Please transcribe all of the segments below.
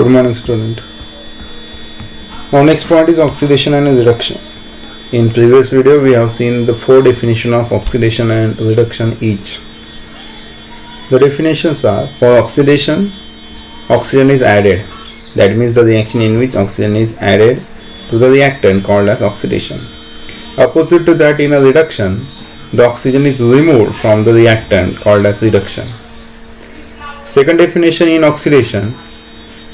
Good morning, student. Our next point is oxidation and reduction. In previous video, we have seen the four definitions of oxidation and reduction each. The definitions are: for oxidation, oxygen is added. That means the reaction in which oxygen is added to the reactant called as oxidation. Opposite to that, in a reduction, the oxygen is removed from the reactant called as reduction. Second definition, in oxidation,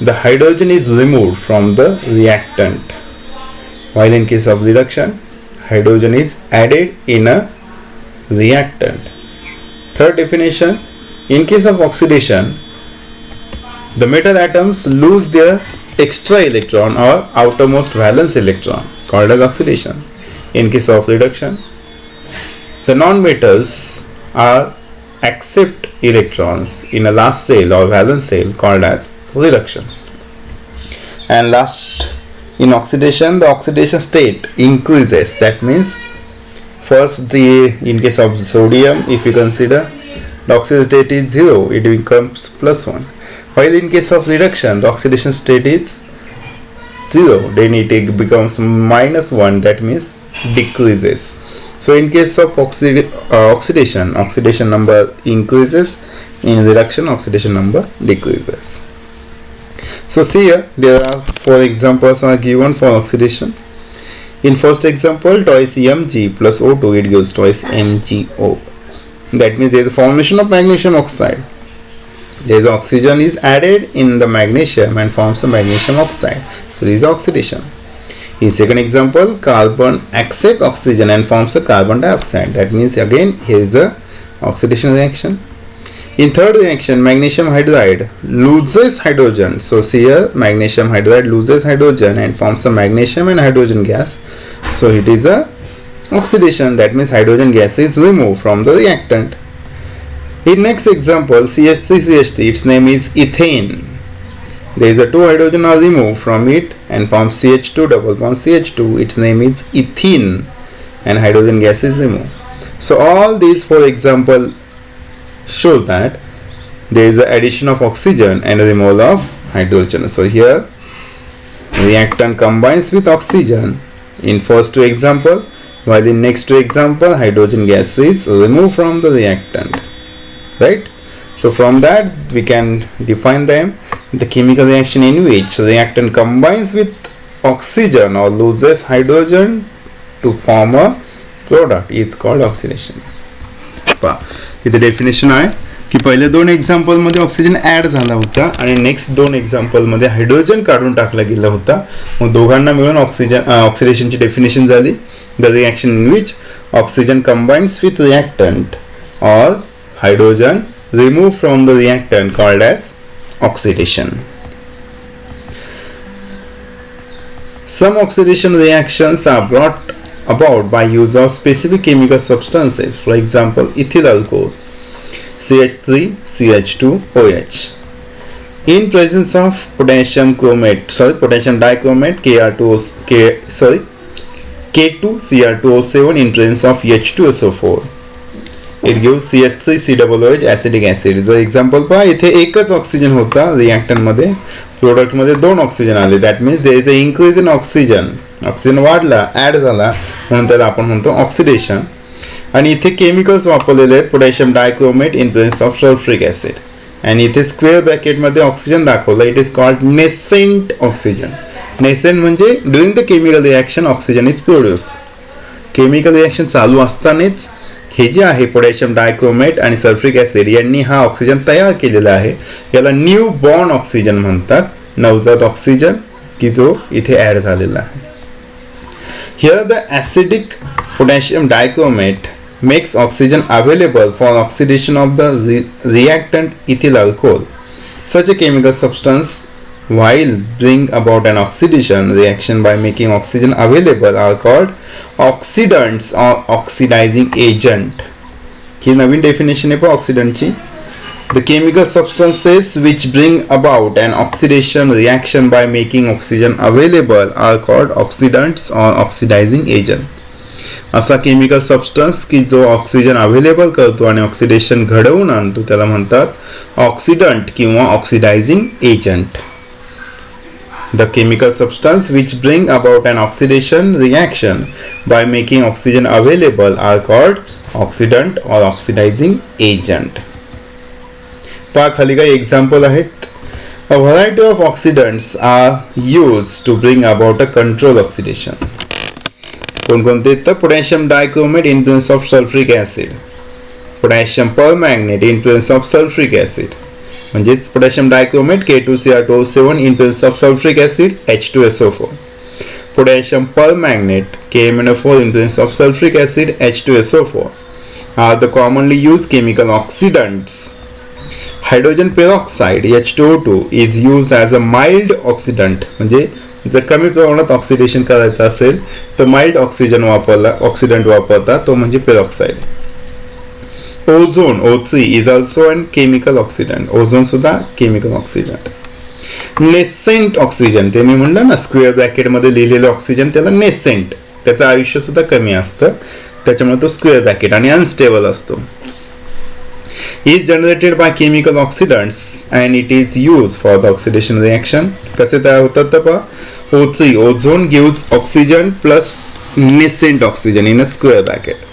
the hydrogen is removed from the reactant, while in case of reduction, hydrogen is added in a reactant. Third definition, in case of oxidation, the metal atoms lose their extra electron or outermost valence electron called as oxidation. In case of reduction, the non-metals are accept electrons in a last cell or valence cell called as reduction. And last, in oxidation, the oxidation state increases. That means first, in case of sodium, if you consider, the oxidation state is 0, it becomes +1. While in case of reduction, the oxidation state is 0, then it becomes -1, that means decreases. So in case of oxidation number increases, in reduction oxidation number decreases. So see here, there are 4 examples are given for oxidation. In first example, twice Mg plus O2, it gives twice MgO. That means there is a formation of magnesium oxide. There is oxygen is added in the magnesium and forms a magnesium oxide. So this is oxidation. In second example, carbon accepts oxygen and forms a carbon dioxide. That means again here is a oxidation reaction. In third reaction, magnesium hydride loses hydrogen. So see here, magnesium hydride loses hydrogen and forms a magnesium and hydrogen gas. So it is a oxidation. That means hydrogen gas is removed from the reactant. In next example, CH3CH3, its name is ethane. There is a 2 hydrogen are removed from it and forms CH2 double bond CH2. Its name is ethene and hydrogen gas is removed. So all these 4 examples shows that there is an addition of oxygen and a removal of hydrogen. So here reactant combines with oxygen in first 2 example, while in next 2 example hydrogen gas is removed from the reactant, right? So from that we can define them. The chemical reaction in which reactant combines with oxygen or loses hydrogen to form a product is called oxidation. इथे definition आहे की पहिले 2 example मध्ये oxygen add झाला होता आणि next 2 example मध्ये hydrogen काढून टाकला गेला होता. मग दोघांना मिळून ऑक्सिडेशनची डेफिनेशन झाली. The reaction in which oxygen combines with reactant or hydrogen remove from the reactant called as oxidation. Some oxidation reactions are brought about by use of specific chemical substances. For example, ethyl alcohol, CH3CH2OH. In presence of potassium dichromate K2Cr2O7 in presence of H2SO4. It gives CH3COOH acidic acid. जर example पहा, इथे एकच oxygen होता reactant मध्ये, product मध्ये 2 oxygen आले. That means there is a increase in oxygen. Oxygen वाढला, add झाला, म्हणून त्याला आपण म्हणतो ऑक्सिडेशन. आणि इथे केमिकल्स वापरलेले आहेत, potassium dichromate in presence of sulphuric acid. आणि इथे स्क्वेअर ब्रॅकेट मध्ये ऑक्सिजन दाखवलं. It is called nascent oxygen. Nascent म्हणजे during the chemical reaction oxygen is produce. Chemical reaction चालू असतानाच हे जे आहे पोटॅशियम डायक्रोमेट आणि सल्फ्युरिक ऍसिड यांनी हा ऑक्सिजन तयार केलेला आहे. याला न्यू बॉर्न ऑक्सिजन म्हणतात, नवजात ऑक्सिजन की जो इथे ऍड झालेला आहे. Here the acidic potassium dichromate makes oxygen available for oxidation of the reactant ethyl alcohol. Such a chemical substance while bring about an oxidation reaction by making oxygen available are called oxidants or oxidizing agent. He Naveen definition आहे ऑक्सिडंटची. The chemical substances which bring about an oxidation reaction by making oxygen available are called oxidants or oxidizing agent. असा chemical substance की जो oxygen available करतो आणि oxidation घडवून आणतो त्याला म्हणतात ऑक्सिडंट किंवा oxidizing agent. The chemical substance which bring about an oxidation reaction by making oxygen available are called oxidant or oxidizing agent. पहा खाली काही एक्झाम्पल आहेत. A variety of oxidants are used to bring about a control oxidation. कोणकोणते तर potassium dichromate influence of sulphuric acid, potassium permanganate influence of sulphuric acid, म्हणजेच potassium dichromate K2Cr2O7 influence of sulphuric acid H2SO4, potassium permanganate KMnO4 influence of sulphuric acid H2SO4 are the commonly used chemical oxidants. Hydrogen peroxide H2O2 is used as a mild oxidant. म्हणजे जर कमी प्रमाणात oxidation करायचं असेल तर mild oxidant वापरतात, तो म्हणजे peroxide. Ozone O3 is also an chemical oxidant. Ozone सुद्धा केमिकल ऑक्सिडंट. नेसेंट ऑक्सिजन, ते मी म्हणलं ना स्क्वेअर ब्रॅकेट मध्ये लिहिलेलं ऑक्सिजन त्याला नेसेंट, त्याचं आयुष्य सुद्धा कमी असतं, त्याच्यामुळे तो स्क्वेअर ब्रॅकेट आणि अनस्टेबल असतो. is generated by chemical oxidants and it is used for the oxidation reaction. कसे तयार होतात तर पहा, O3 ozone gives oxygen plus nascent oxygen in a square bracket.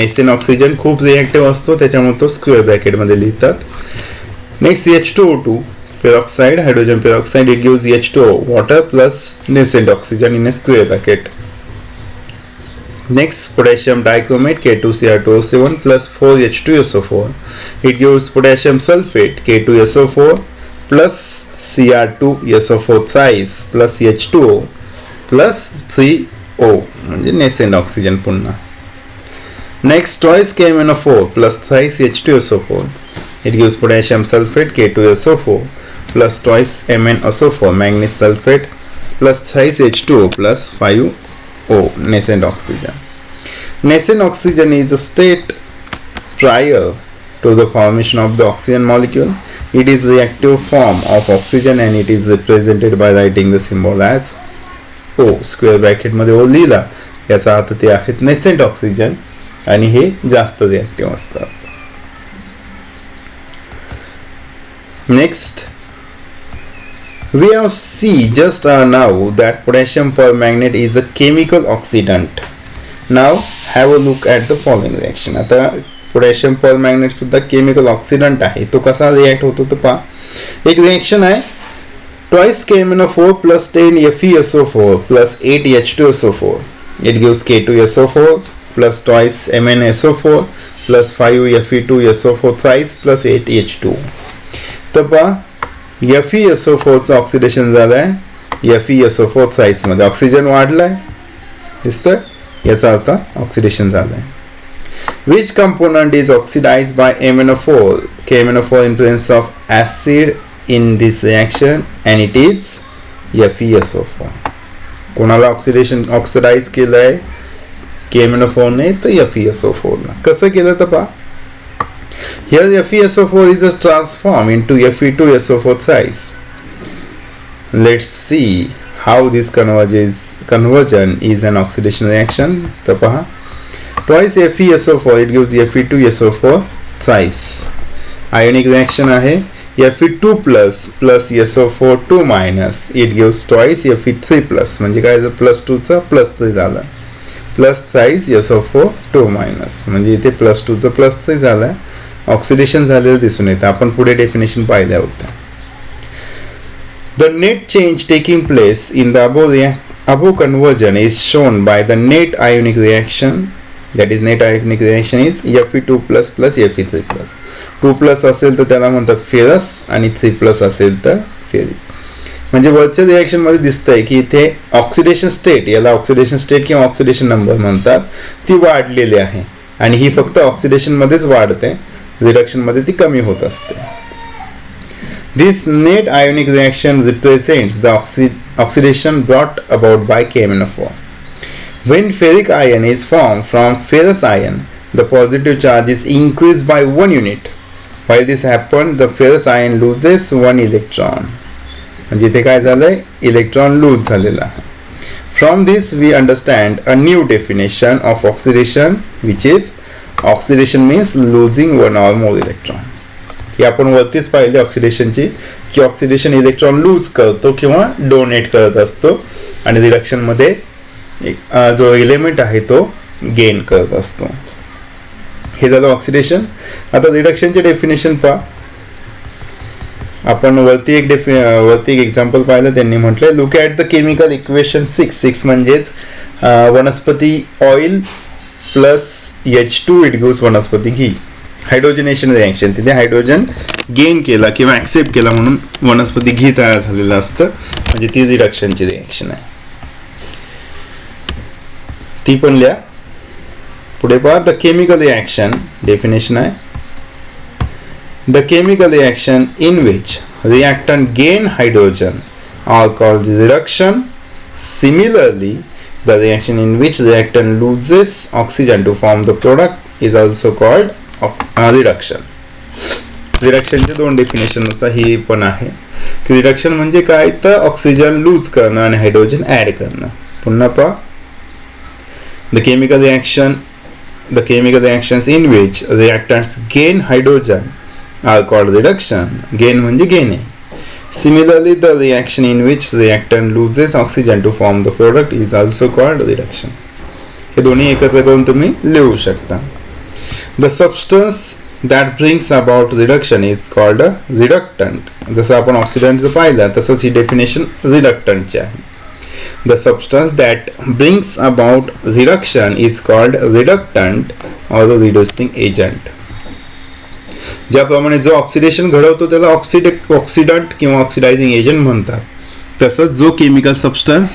nascent oxygen खूप रिएक्टिव्ह असतो, त्याच्यामुळे तो स्क्वेअर ब्रॅकेट मध्ये लिहितात. Next H2O2 peroxide, hydrogen peroxide, it gives H2O water plus nascent oxygen in a square bracket. Next, potassium dichromate K2Cr2O7 plus 4H2SO4. It gives potassium sulfate K2SO4 plus Cr2SO4 thrice plus H2O plus 3O म्हणजे nascent oxygen पुन्हा. Next, twice KMnO4 plus thrice H2SO4. It gives potassium sulfate K2SO4 plus twice MnSO4 manganese sulfate plus thrice H2O plus 5O nascent oxygen. Nascent oxygen is a state prior to the formation of the oxygen molecule. It is reactive form of oxygen and it is represented by writing the symbol as O. Square bracket मध्ये O लिहिला, याचा अर्थ ते आहेत nascent oxygen आणि हे जास्त reactive असतात. Next, we have seen just now that potassium permanganate is a chemical oxidant. Now have a look at the following reaction. आता पोटॅशियम परमॅंगनेट सुद्धा केमिकल ऑक्सिडंट आहे, तो कसा रिएक्ट होतो तर पहा. एक रिएक्शन आहे twice KMnO4 plus 10 FeSO4 plus 8 H2SO4. It gives K2SO4 plus twice MnSO4 plus 5 Fe2SO4 thrice plus 8 H2. तर पहा FeSO4 चं ऑक्सिडेशन झालंय FeSO4 थ्राइस मध्ये, ऑक्सिजन वाढलाय, दिसतंय, याचा अर्थ ऑक्सिडेशन झालंय. Which component is oxidized by MnO4? KMnO4 influence of acid in this reaction and it is FeSO4. कोणाला ऑक्सिडाइज केलंय KMnO4 ने तर FeSO4 ला. कसं केलं तर पहा, here FeSO4 is transformed into Fe2SO4 thrice. Let's see how this conversion is an oxidation reaction. तर पहा, twice FeSO4 it gives Fe2SO4 thrice. Ionic reaction आहे Fe2 plus plus SO4 2 minus, it gives twice Fe3 plus, म्हणजे काय plus 2 चा plus 3 झाला, plus thrice SO4 2 minus, म्हणजे इथे plus 2 चा प्लस 3 झाला, ऑक्सिडेशन झालेलं दिसून येतं. आपण पुढे डेफिनेशन पाहिल्या होत्या. The net change taking place in the above conversion is shown by the net ionic reaction. That is, net ionic reaction is Fe2 plus plus Fe3 plus. 2 plus असेल तर त्याला म्हणतात फेरस आणि 3 प्लस असेल तर ferric. म्हणजे वरच्या reaction मध्ये दिसतंय की इथे ऑक्सिडेशन स्टेट, याला ऑक्सिडेशन स्टेट किंवा ऑक्सिडेशन नंबर म्हणतात, ती वाढलेली आहे आणि ही फक्त ऑक्सिडेशन मध्येच वाढते, रिडक्शन मध्ये ती कमी होत असते. This net ionic reaction represents the oxidation brought about by KMnO4. When ferric ion is formed from ferrous ion, the positive charge is increased by 1 unit. While this happens, the ferrous ion loses 1 electron. म्हणजे इथे काय झालंय, electron lose झालेला आहे. From this we understand a new definition of oxidation, which is oxidation means losing 1 or more electron. ही आपण वरतीच पाहिली ऑक्सिडेशनची, की ऑक्सिडेशन इलेक्ट्रॉन लूज करतो किंवा डोनेट करत असतो आणि रिडक्शन मध्ये जो एलिमेंट आहे तो गेन करत असतो. हे झालं ऑक्सिडेशन. आता रिडक्शनचे डेफिनेशन पहा. आपण वरती एक एक्झाम्पल पाहिलं. त्यांनी म्हटलं look at the chemical equation 6 म्हणजेच वनस्पती oil plus H2 it gives वनस्पती घी. हायड्रोजनेशन रिॲक्शन, तिथे हायड्रोजन गेन केला किंवा ऍक्सेप्ट केला म्हणून वनस्पती घी तयार झालेलं असतं, म्हणजे ती रिडक्शनची रिॲक्शन आहे. ती पण लिहा. पुढे पहा. द केमिकल रिॲक्शन डेफिनेशन आहे. The chemical reaction in which reactant gain hydrogen are called reduction. Similarly, the reaction in which reactant loses oxygen to form the product is also called reduction. Reduction चे दोन definition नुसार ही पण आहे की reduction म्हणजे काय, तर ऑक्सिजन लूज करणं आणि हायड्रोजन ऍड करणं. पुन्हा पहा. The chemical reactions in which reactants gain hydrogen are called reduction. Gain म्हणजे gain आहे. Similarly, the reaction in which reactant loses oxygen to form the product is also called reduction. हे दोन्ही एकत्र करून तुम्ही लिहू शकता. The substance that brings about reduction is called a reductant. जसं आपण ऑक्सिडंटचं पाहिलं तसंच ही डेफिनेशन रिडक्टंटची आहे. The substance that brings about reduction is called reductant or the reducing agent. ज्याप्रमाणे जो ऑक्सिडेशन घडवतो त्याला ऑक्सिडंट किंवा ऑक्सिडायझिंग एजंट म्हणतात, तसंच जो केमिकल सबस्टन्स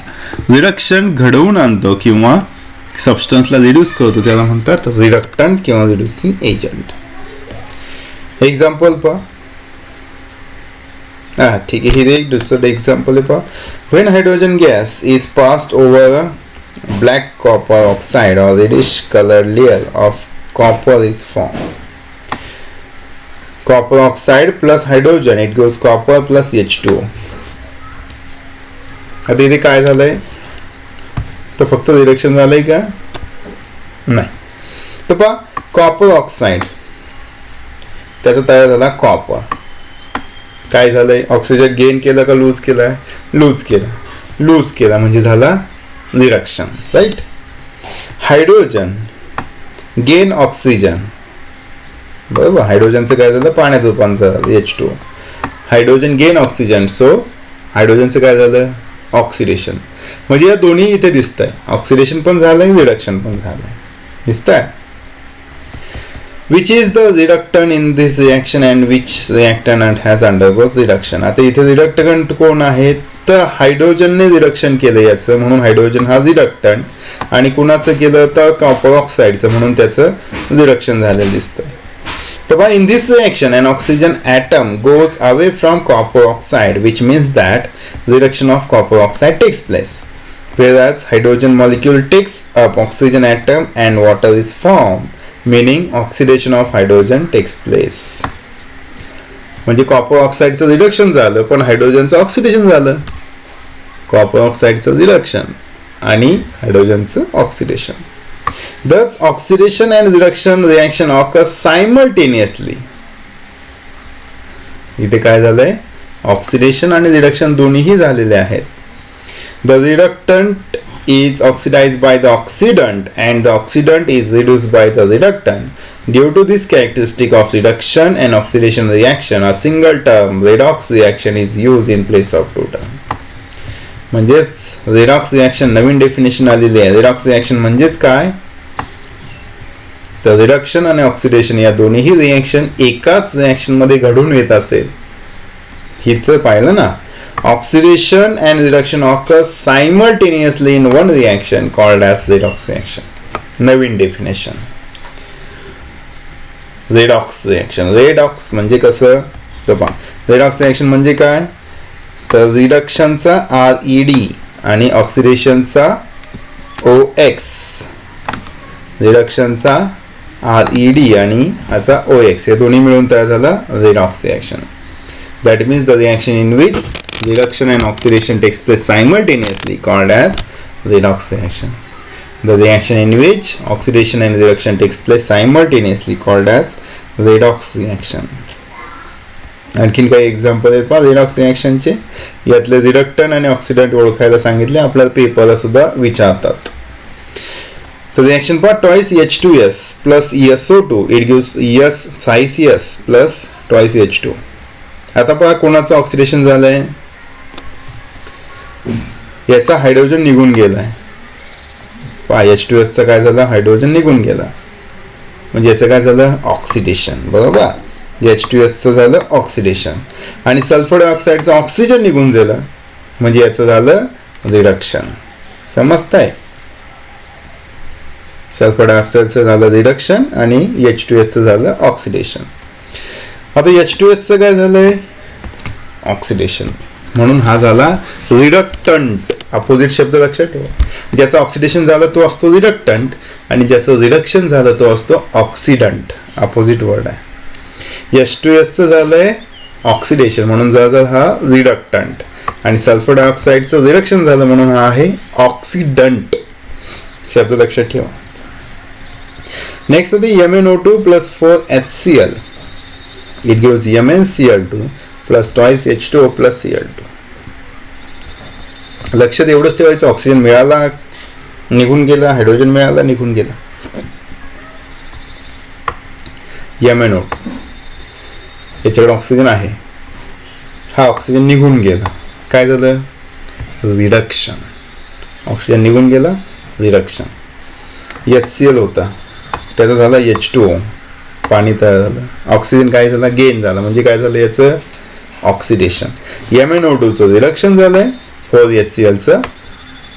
रिडक्शन घडवून आणतो किंवा सबस्टन्सला रिड्यूस करतो त्याला म्हणतात रिडक्टंट किंवा रिड्यूसिंग एजंट. एक्झाम्पल पहा. ठीक आहे. हे एक दुसरं एक्झाम्पल आहे पहा. When hydrogen gas is passed over a black copper oxide or reddish coloured layer of copper is form. Copper oxide plus hydrogen, it gives copper plus H2O. आता इथे काय झालंय, तर फक्त रिडक्शन झालंय का, नाही. तर पहा कॉपर ऑक्साइड त्याचा तयार झाला कॉपर. काय झालंय, ऑक्सिजन गेन केलं का लूज केलाय, लूज केला म्हणजे झाला reduction, right. Hydrogen gain oxygen, बरोबर. हायड्रोजनचं काय झालं, पाण्यात रूपांतर झालं H2O. Hydrogen gain oxygen, so हायड्रोजनचं काय झालं, ऑक्सिडेशन. म्हणजे या दोन्ही इथे दिसत आहे, ऑक्सिडेशन पण झालंय रिडक्शन पण झालंय, दिसत आहे. Which is the reductant in this reaction and which reactant has undergoes reduction. आता इथे रिडक्टंट कोण आहे, तर हायड्रोजनने रिडक्शन केलं याचं, म्हणून हायड्रोजन हा रिडक्टंट, आणि कुणाचं केलं तर कॉपर ऑक्साइडचं, म्हणून त्याचं रिडक्शन झालेलं दिसतंय. So in this reaction, an oxygen atom goes away from copper oxide, which means that reduction of copper oxide takes place, whereas hydrogen molecule takes up oxygen atom and water is formed, meaning oxidation of hydrogen takes place. म्हणजे copper ऑक्साइडचं reduction झालं पण हायड्रोजनचं oxidation झालं. Copper ऑक्साइडचं reduction आणि हायड्रोजनचं oxidation. Thus, oxidation and reduction reaction occur simultaneously. इथे काय झालंय, oxidation आणि reduction दोन्हीही झालेले आहेत. The reductant is oxidized by the oxidant and the oxidant is reduced by the reductant. Due to this characteristic of reduction and oxidation reaction, a single term redox reaction is used in place of two terms. म्हणजेच redox reaction नवीन definition आलेली आहे. redox reaction म्हणजेच काय, तर reduction आणि oxidation या दोन्हीही reaction एकाच रिएक्शन मध्ये घडून येत असेल, हिच पाहिलं ना. Oxidation and reduction occur simultaneously in one reaction called as redox reaction. Naveen definition redox reaction. Redox म्हणजे कसं, तर पहा रेडॉक्स रिएक्शन म्हणजे काय, तर रिडक्शनचा RED आणि ऑक्सिडेशनचा OX, रिडक्शनचा RED आणि ह्याचा OX, हे दोन्ही मिळून तयार झाला redox reaction. That means the reaction in which reduction and oxidation takes place simultaneously called as redox reaction. The reaction in which oxidation and reduction takes place simultaneously called as redox reaction. आणखीन काही example आहेत पहा redox रिॲक्शनचे. यातले रिडक्टंट आणि oxidant ओळखायला सांगितले, आपल्याला पेपरला सुद्धा विचारतात. तर रिॲक्शन पहा, twice H2S plus SO2 it gives S thrice S plus twice H2. आता पहा कोणाचं ऑक्सिडेशन झालंय, याचा हायड्रोजन निघून गेलाय. पहा H2S चं काय झालं, हायड्रोजन निघून गेला, म्हणजे याचं काय झालं, ऑक्सिडेशन. बरोबर, H2S चं झालं ऑक्सिडेशन. आणि सल्फर डायऑक्साईडचं ऑक्सिजन निघून गेलं, म्हणजे याचं झालं रिडक्शन. समजतंय, सल्फर डायऑक्साईडचं झालं रिडक्शन आणि H2S चं झालं ऑक्सिडेशन. आता H2S चं काय झालंय, ऑक्सिडेशन, म्हणून हा झाला रिडक्टंट. अपोजिट शब्द लक्षात ठेवा, ज्याचं ऑक्सिडेशन झालं तो असतो रिडक्टंट आणि ज्याचं रिडक्शन झालं तो असतो ऑक्सिडंट. अपोजिट वर्ड आहे. H2S चं झालंय ऑक्सिडेशन म्हणून झालं हा रिडक्टंट, आणि सल्फर डायऑक्साईडचं रिडक्शन झालं म्हणून हा आहे ऑक्सिडंट. शब्द लक्षात ठेवा. नेक्स्ट होती MnO2 plus 4HCl. It gives MnCl2 plus twice H2O plus Cl2. लक्षात एवढंच ठेवायचं, ऑक्सिजन मिळाला निघून गेला, हायड्रोजन मिळाला निघून गेला. MnO2 याच्याकडे ऑक्सिजन आहे, हा ऑक्सिजन निघून गेला, काय झालं, रिडक्शन. ऑक्सिजन निघून गेला, रिडक्शन. HCl होता, त्याचा झाला H2O, पाणी तयार झालं. ऑक्सिजन काय झाला, गेन झाला, म्हणजे काय झालं याचं ऑक्सिडेशन. MnO2 चं रिडक्शन झालंय, 4HCl चं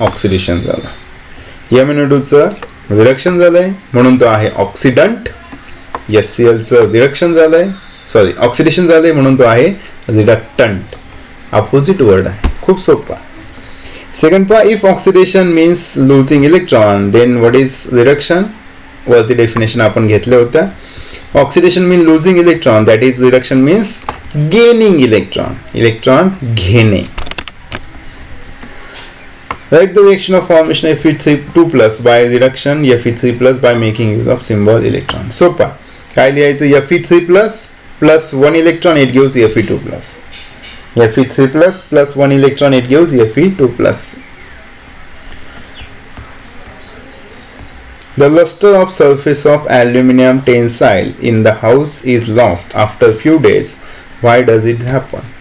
ऑक्सिडेशन झालं. MnO2 चं रिडक्शन झालंय म्हणून तो आहे ऑक्सिडंट. HCl चं रिडक्शन झालंय, सॉरी ऑक्सिडेशन झालंय म्हणून तो आहे रिडक्टंट. अपोजिट वर्ड आहे, खूप सोपा. सेकंड पहा, if oxidation means losing electron then what is reduction. वरती डेफिनेशन आपण घेतल्या होत्या. Oxidation mean losing electron, that is reduction means gaining electron, electron घेणे. Write the reaction of formation Fe2 plus by reduction Fe3 plus by making use of symbol electron. सोपा, काय लिहायचं, Fe3 plus 1 electron it gives Fe2 plus. Fe3 plus 1 electron it gives Fe2 plus. The luster of surface of aluminum tensile in the house is lost after few days. Why does it happen?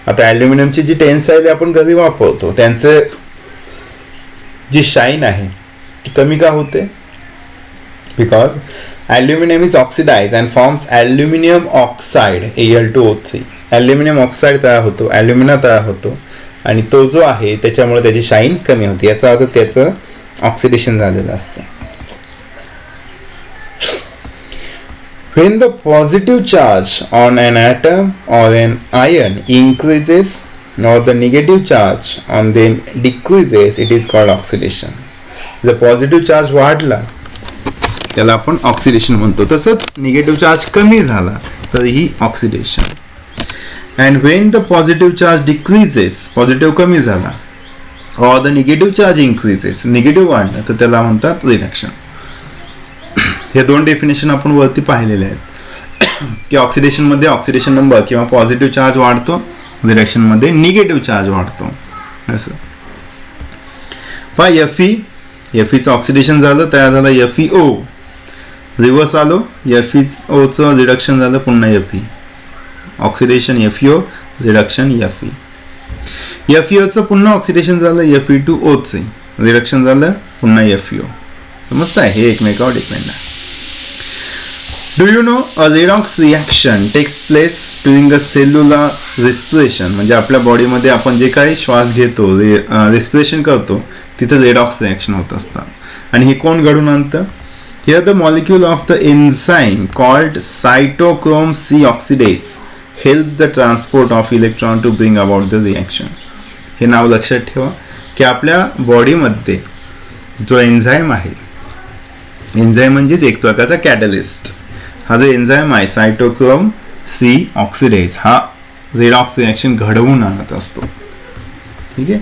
आता ॲल्युमिनियमची जी tensile आपण घरी वापरतो त्यांचे जी shine आहे ती कमी का होते, because aluminium is oxidise and forms aluminium oxide Al2O3. Aluminium oxide तयार होतो, ॲल्युमिना तयार होतो, आणि तो जो आहे त्याच्यामुळे त्याची शाईन कमी होते. याचा अर्थ त्याचं ऑक्सिडेशन झालेलं असतं. When the positive charge on an atom or an ion increases or the negative charge on them decreases, it is called oxidation. जर पॉझिटिव्ह चार्ज वाढला त्याला आपण ऑक्सिडेशन म्हणतो, तसंच निगेटिव्ह चार्ज कमी झाला तर ही oxidation. And when the positive charge decreases, positive कमी झाला, or the negative charge increases, negative वाढला तर त्याला म्हणतात रिडक्शन. हे दोन डेफिनेशन आपण वरती पाहिलेले आहेत की ऑक्सिडेशन मध्ये ऑक्सिडेशन नंबर किंवा पॉझिटिव्ह चार्ज वाढतो, रिडक्शन मध्ये निगेटिव्ह चार्ज वाढतो. असं पहा, Fe चं ऑक्सिडेशन झालं, तयार झालं FeO, रिव्हर्स आलो, FeO चं रिडक्शन झालं, पुन्हा Fe, oxidation FeO, reduction Fe. FeO चं पुन्हा ऑक्सिडेशन झालं, Fe2O चे रिडक्शन झालं, पुन्हा FeO. समजताय, हे एकमेकावर डिपेंड आहे. Do you know a redox reaction takes place during a cellular respiration? म्हणजे आपल्या बॉडीमध्ये आपण जे काही श्वास घेतो, रेस्पिरेशन करतो, तिथे रेडॉक्स रिॲक्शन होत असतात. आणि हे कोण घडून आणतं? Here the molecule of the enzyme called cytochrome C oxidase help the transport of electron to bring about the reaction. हे नाव लक्षात ठेवा की आपल्या बॉडीमध्ये जो एन्झाईम आहे, एन्झाईम म्हणजेच एक प्रकारचा कॅटलिस्ट, हा जो एन्झाईम आहे सायटोक्रोम सी ऑक्सिडेज, हा रेडॉक्स रिॲक्शन घडवून आणत असतो. ठीक आहे.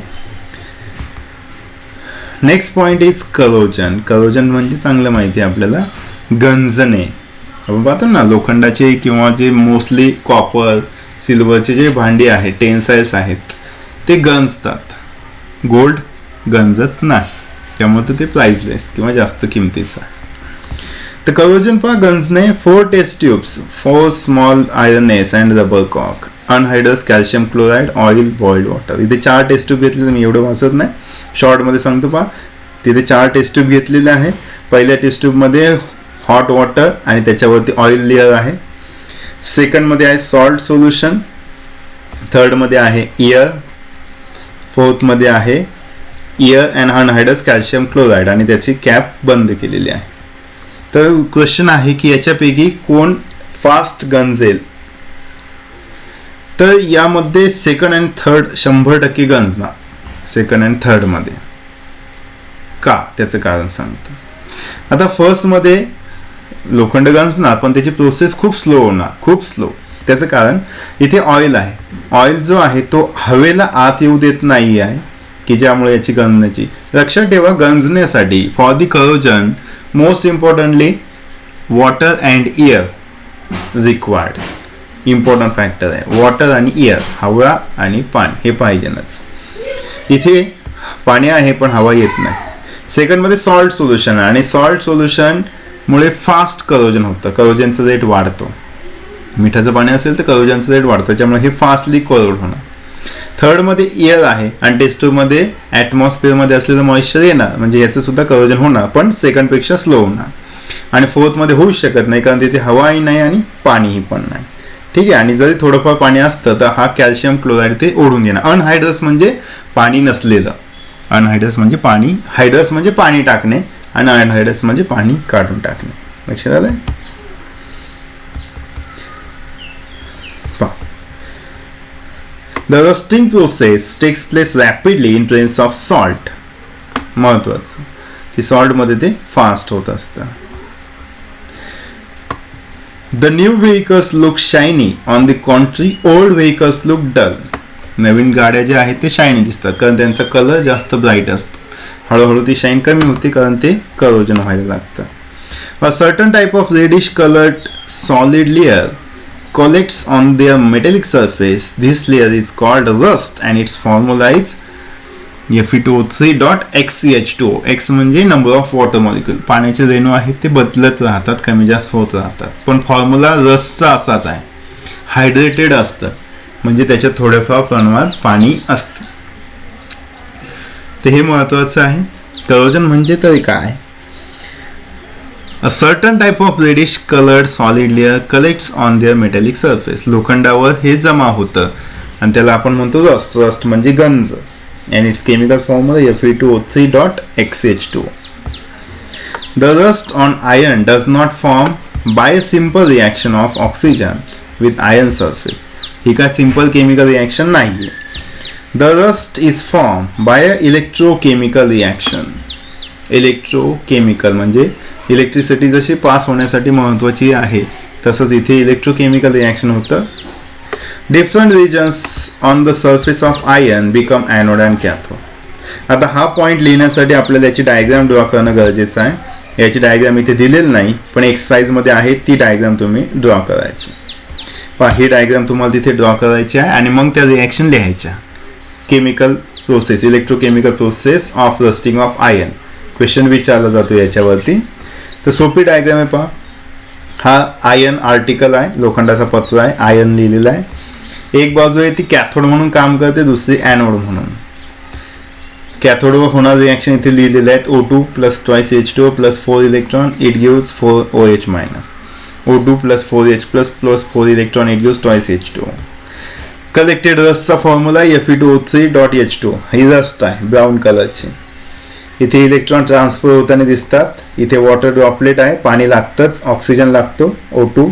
Next point is corrosion. Corrosion म्हणजे चांगलं माहिती आहे आपल्याला, गंजणे. आपण पाहतो ना लोखंडाचे किंवा जे मोस्टली कॉपर, सिल्वरचे जे भांडी आहेत, टेन्साइल्स आहेत, ते गंजतात. गोल्ड गंजत नाही, त्यामुळे ते प्राइसलेस किंवा जास्त किमतीचं आहे. तर करोजन पहा गंजणे. 4 test tubes, 4 small iron nails and rubber कॉक, anhydrous calcium chloride, oil, boiled water. इथे 4 टेस्ट ट्यूब घेतलेले, मी एवढं वाचत नाही, शॉर्टमध्ये सांगतो पहा. तिथे 4 टेस्ट ट्यूब घेतलेले आहे. पहिल्या टेस्ट ट्यूबमध्ये हॉट वॉटर आणि त्याच्यावरती ऑइल लेअर आहे. सेकंडमध्ये आहे सॉल्ट सोल्युशन, थर्डमध्ये आहे एअर, फोर्थमध्ये आहे एअर अँड अनहायड्रस कॅल्शियम क्लोराइड आणि त्याची कॅप बंद केलेली आहे. तर क्वेश्चन आहे की याच्यापैकी कोण फास्ट गंजेल. तर यामध्ये सेकंड अँड थर्ड 100% गंजणार, सेकंड अँड थर्ड मध्ये. का, त्याचं कारण सांगतो. आता फर्स्ट मध्ये लोखंड गंजणार पण त्याची प्रोसेस खूप स्लो होणार, खूप स्लो. त्याचं कारण इथे ऑइल आहे. ऑइल जो आहे तो हवेला आत येऊ देत नाही आहे, की ज्यामुळे याची गंजण्याची. लक्षात ठेवा, गंजण्यासाठी for the corrosion most importantly water and air required. Important factor आहे वॉटर आणि एअर, हवा आणि पाणी हे पाहिजेनच. इथे पाणी आहे पण हवा येत नाही. सेकंडमध्ये सॉल्ट सोल्युशन आहे आणि सॉल्ट सोल्युशन मुळे फास्ट करोजन होतं, करोजनचा रेट वाढतो. मिठाचं पाणी असेल तर करोजनचा रेट वाढतो, त्यामुळे हे फास्टली करोड होणार. थर्डमध्ये एअर आहे आणि टेस्ट ट्यूबमध्ये ॲटमॉस्फिअरमध्ये असलेलं मॉइश्चर येणार, म्हणजे याचं सुद्धा करोजन होणार पण सेकंडपेक्षा स्लो होणार. आणि फोर्थमध्ये होऊच शकत नाही कारण तिथे हवाही नाही आणि पाणीही पण नाही. ठीक आहे. आणि जरी थोडंफार पाणी असतं तर हा कॅल्शियम क्लोराइड ते ओढून घेणार. अनहायड्रस म्हणजे पाणी नसलेलं, अनहायड्रस म्हणजे पाणी, हायड्रस म्हणजे पाणी टाकणे आणि अनहायड्रस म्हणजे पाणी काढून टाकणे. लक्षात आलंय. The rusting process takes place rapidly in presence of salt. महत्वाचं की सॉल्ट मध्ये ते फास्ट होत असतं. The new vehicles look shiny. On the contrary, old vehicles look dull. नवीन गाड्या ज्या आहेत ते शायनी दिसतात कारण त्यांचा कलर जास्त ब्राईट असतो. हळूहळू ती शाईन कमी होते कारण ते करोजन व्हायला लागतं. A certain type of reddish colored solid layer collects on their metallic surface. This layer is called rust and its formula is Fe2O3.xCH2O. X म्हणजे नंबर ऑफ वॉटर मॉलिक्यूल. पाण्याचे रेणू आहेत ते बदलत राहतात, कमी जास्त होत राहतात, पण फॉर्म्युला रस्टचा असाच आहे. हायड्रेटेड असतं म्हणजे त्याच्यात थोड्याफार प्रमाणात पाणी असतं. तर हे महत्वाचं आहे. करोजन म्हणजे तरी काय? A certain type of reddish colored solid layer collects on their metallic surface. लोखंडावर हे जमा होतं आणि त्याला आपण म्हणतो रस्ट. रस्ट म्हणजे गंज. And its chemical formula Fe2O3.xCH2O. The rust on iron does not form by a simple reaction of oxygen with iron surface. ही काय simple chemical reaction नाही. The rust is formed by a electrochemical reaction. Electrochemical म्हणजे electricity जशी pass होण्यासाठी महत्वाची आहे तसंच इथे electrochemical reaction होतं. Different regions on the surface of iron become anode and cathode. आता हा पॉईंट लिहिण्यासाठी आपल्याला याची डायग्राम ड्रॉ करणं गरजेचं आहे. याची डायग्राम इथे दिलेली नाही पण एक्सरसाइजमध्ये आहे, ती डायग्राम तुम्ही ड्रॉ करायची. पहा ही डायग्राम तुम्हाला तिथे ड्रॉ करायची आहे आणि मग त्या रिॲक्शन लिहायच्या. Chemical process, electrochemical process of rusting of iron question विचारला जातो याच्यावरती. तर सोपी डायग्राम आहे पहा. हा आयर्न आर्टिकल आहे, लोखंडाचा पत्र आहे, आयर्न लिहिलेला आहे. एक बाजू आहे ती कॅथोड म्हणून काम करते, दुसरी ॲनोड म्हणून. कॅथोडवर होणारे रिॲक्शन इथे लिहिलेले आहेत. O2 plus twice H2O plus 4 electron it gives 4 OH minus. O2 plus 4H plus 4 electron it gives twice H2O. Collected रस्टचा फॉर्म्युला Fe2O3.H2O. ही रस्ट आहे ब्राऊन कलरची. इथे इलेक्ट्रॉन ट्रान्सफर होताना दिसतात. इथे वॉटर ड्रॉपलेट आहे, पाणी लागतंच, ऑक्सिजन लागतो O2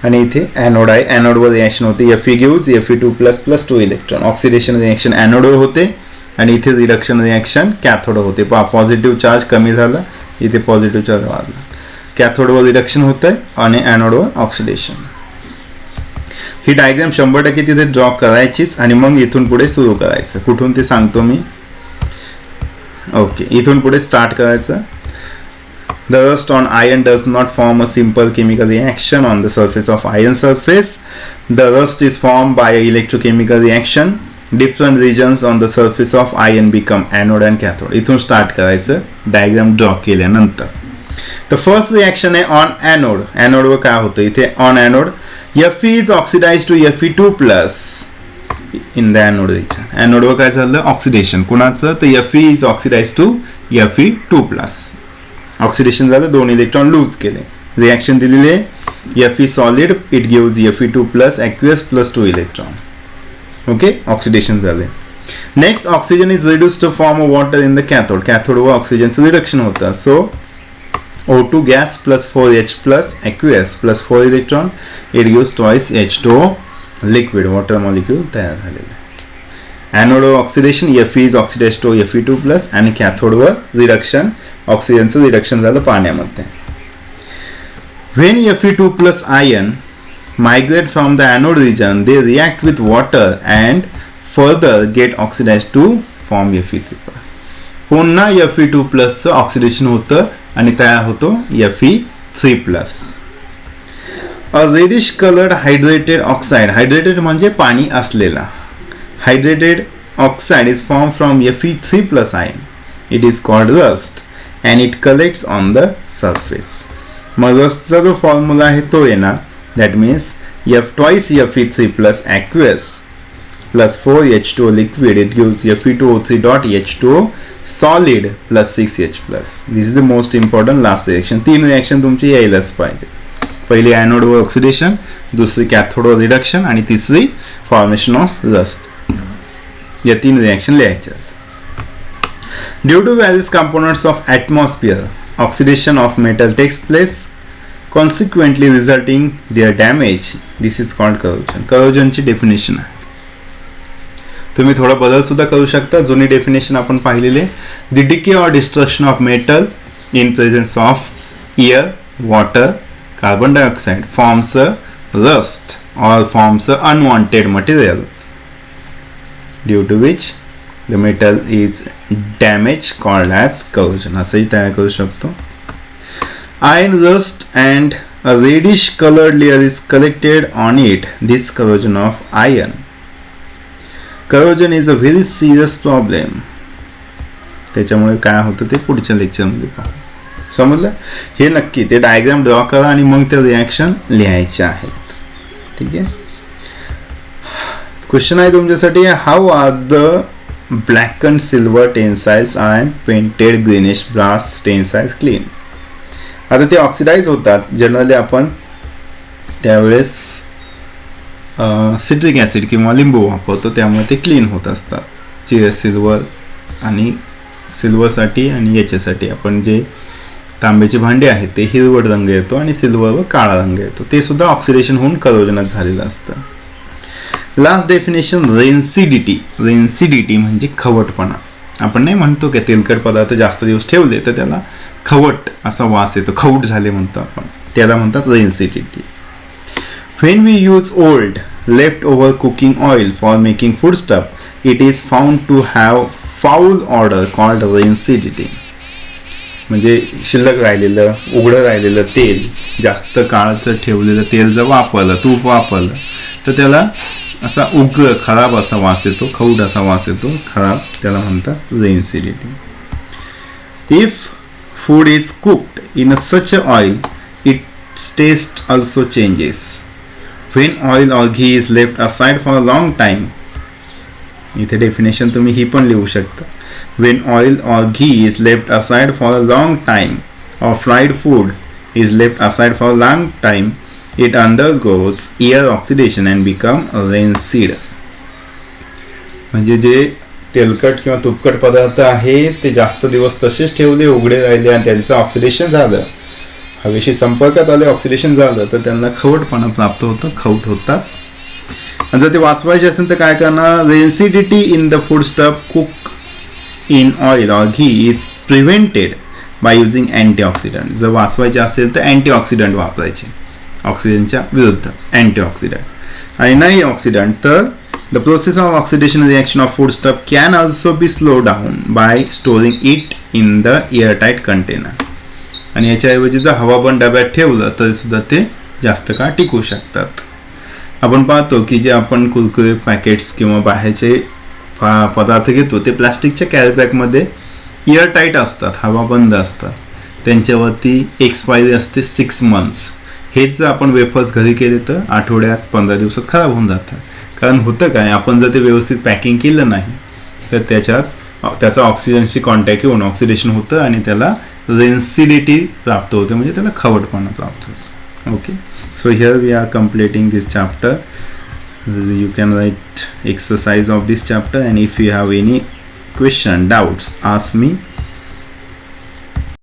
आणि इथे ॲनोड आहे. ॲनोडवर रिॲक्शन होते. Fe gives Fe2 plus plus 2 electron. Oxidation reaction ॲनोडवर होते आणि इथे रिडक्शन रिॲक्शन कॅथोडवर होते. पहा पॉझिटिव्ह चार्ज कमी झाला, इथे पॉझिटिव्ह चार्ज वाढला. कॅथोडवर रिडक्शन होतंय आणि ॲनोडवर ऑक्सिडेशन. ही डायग्राम 100% तिथे ड्रॉ करायचीच आणि मग इथून पुढे सुरू करायचं. कुठून ते सांगतो मी. ओके, इथून पुढे स्टार्ट करायचं. The rust on iron does not form a simple chemical reaction on the surface of iron surface. The rust is formed by an electrochemical reaction. Different regions on the surface of iron become anode and cathode. इथून start करायचं diagram draw केल्यानंतर. The first reaction आहे on anode. Anode वर काय होतं इथे on anode Fe is oxidized to Fe2 plus in the anode region. Anode वर काय झालं ऑक्सिडेशन कुणाचं तर Fe is oxidized to Fe2 plus. Oxidation झालं दोन इलेक्ट्रॉन लूज केले. रिएक्शन दिलेली आहे Fe solid it gives Fe2 plus aqueous plus 2 electron. Okay, oxidation झाले. Next, oxygen is reduced to form of water in the cathode. Cathode वर ऑक्सिजनचं reduction होतं. So O2 gas plus 4H plus aqueous plus 4 electron it gives twice H2O liquid water molecule तयार झालेला आहे. Anode oxidation Fe is oxidized to Fe2 plus आणि cathode वर reduction ऑक्सिजनचं reduction झालं पाण्यामध्ये. When Fe2 plus ion migrate from the anode region, they react with water and further get oxidized to form Fe3 plus. पुन्हा Fe2 plus चं oxidation होतं आणि तयार होतो Fe3 plus. A reddish colored hydrated oxide. Hydrated म्हणजे पाणी असलेला. Hydrated oxide is formed from Fe3 plus ion. It is called rust and it collects on the surface. मग रस्टचा जो फॉर्म्युला आहे तो येणार that means twice Fe3 plus aqueous plus 4H2O liquid it gives Fe2O3 dot H2O solid plus 6H plus. This is the most important last reaction. तीन reaction तुमची यायलाच पाहिजे. पहिली एनोड वर ऑक्सिडेशन, दुसरी कॅथोड वर रिडक्शन आणि तिसरी फॉर्मेशन ऑफ रस्ट. या तीन रिएक्शन लिहायच्या. Due to various components of atmosphere, oxidation of metal takes place, consequently resulting their damage. This is called corrosion. Corrosion ची डेफिनेशन आहे. तुम्ही थोडा बदल सुद्धा करू शकता. जुनी डेफिनेशन आपण पाहिलेले. The decay or destruction of metal in presence of air, water, carbon dioxide forms a rust or forms a unwanted material due to which the metal is damaged called as corrosion. असंही तयार करू शकतो. Iron rust and a reddish colored layer is collected on it. This corrosion of iron. Corrosion is a very serious problem. त्याच्यामुळे काय होतं ते पुढच्या लेक्चरमध्ये पाहू. समजलं? हे नक्की ते डायग्राम ड्रॉ करा आणि मग ते रिएक्शन लिहायचे आहेत. ठीक आहे. क्वेश्चन आहे तुमच्यासाठी how are the blackened silver tensiles and painted greenish brass tensiles clean. आता ते ऑक्सिडाइज होतात. जनरली आपण त्यावेळेस सिट्रिक ॲसिड किंवा लिंबू वापरतो त्यामुळे ते क्लीन होत असतात. सिल्वर आणि सिल्वरसाठी आणि याच्यासाठी आपण जे तांब्याची भांडी आहेत ते हिरवट रंग येतो आणि सिल्वरवर काळा रंग येतो. ते सुद्धा ऑक्सिडेशन होऊन करोजनच झालेलं असतं. Last definition रेन्सिडिटी. रेन्सिडिटी म्हणजे खवटपणा. आपण नाही म्हणतो की तेलकट पदार्थ जास्त दिवस ठेवले तर त्याला खवट असा वास येतो, खवट झाले म्हणतो आपण, त्याला म्हणतात रेन्सिडिटी. When we use old leftover cooking oil for making foodstuff, it is found to have foul odor called rancidity. म्हणजे शिल्लक राहिलेलं उघडं राहिलेलं तेल, जास्त काळचं ठेवलेलं तेल जर वापरलं, तूप वापरलं तर त्याला असा उग्र खराब असा वास येतो, खवट असा वास येतो, खराब, त्याला म्हणतात रेन्सिडिटी. If food is cooked in such a oil, its taste also changes. When oil or ghee is left aside for a long time, इथे डेफिनेशन तुम्ही ही पण लिहू शकता. When oil or ghee is left aside for a long time, or fried food is left aside for a long time, it undergoes air oxidation and become rancid. म्हणजे जे तेलकट किंवा तुपकट पदार्थ आहे ते जास्त दिवस तसेच ठेवले, उघडे राहिले आणि त्यांचं ऑक्सिडेशन झालं, हवेशी संपर्कात आले, ऑक्सिडेशन झालं तर त्यांना खवटपणा प्राप्त होतं, खवट होतात. आणि जर ते वाचवायचे असेल तर काय करणार? Rancidity in the foodstuff cook in oil or ghee is prevented by using antioxidant. जर वाचवायचे असेल तर अँटीऑक्सिडंट वापरायचे, ऑक्सिजनच्या विरुद्ध अँटीऑक्सिडंट. आणि नाही ऑक्सिडंट तर the process of oxidation reaction of foodstuff can also be slowed down by storing it in the airtight container. आणि याच्याऐवजी जर हवाबंद डब्यात ठेवलं तरी सुद्धा ते जास्त काळ टिकू शकतात. आपण पाहतो की जे आपण कुरकुरे पॅकेट्स किंवा बाहेरचे पदार्थ घेतो ते प्लास्टिकच्या कॅरीबॅगमध्ये एअर टाईट असतात, हवाबंद असतात. त्यांच्यावरती एक्सपायरी असते 6 months. हेच जर आपण वेफर्स घरी केले तर आठवड्यात 15 दिवसात खराब होऊन जातात. कारण होतं काय, आपण जर ते व्यवस्थित पॅकिंग केलं नाही तर त्याचा ऑक्सिजनशी कॉन्टॅक्ट येऊन ऑक्सिडेशन होतं आणि त्याला रेन्सिडिटी प्राप्त होते, म्हणजे त्याला खवटपणा प्राप्त होतो. Okay, so here we are completing this chapter. You can write exercise of this chapter, and if you have any question, doubts, ask me.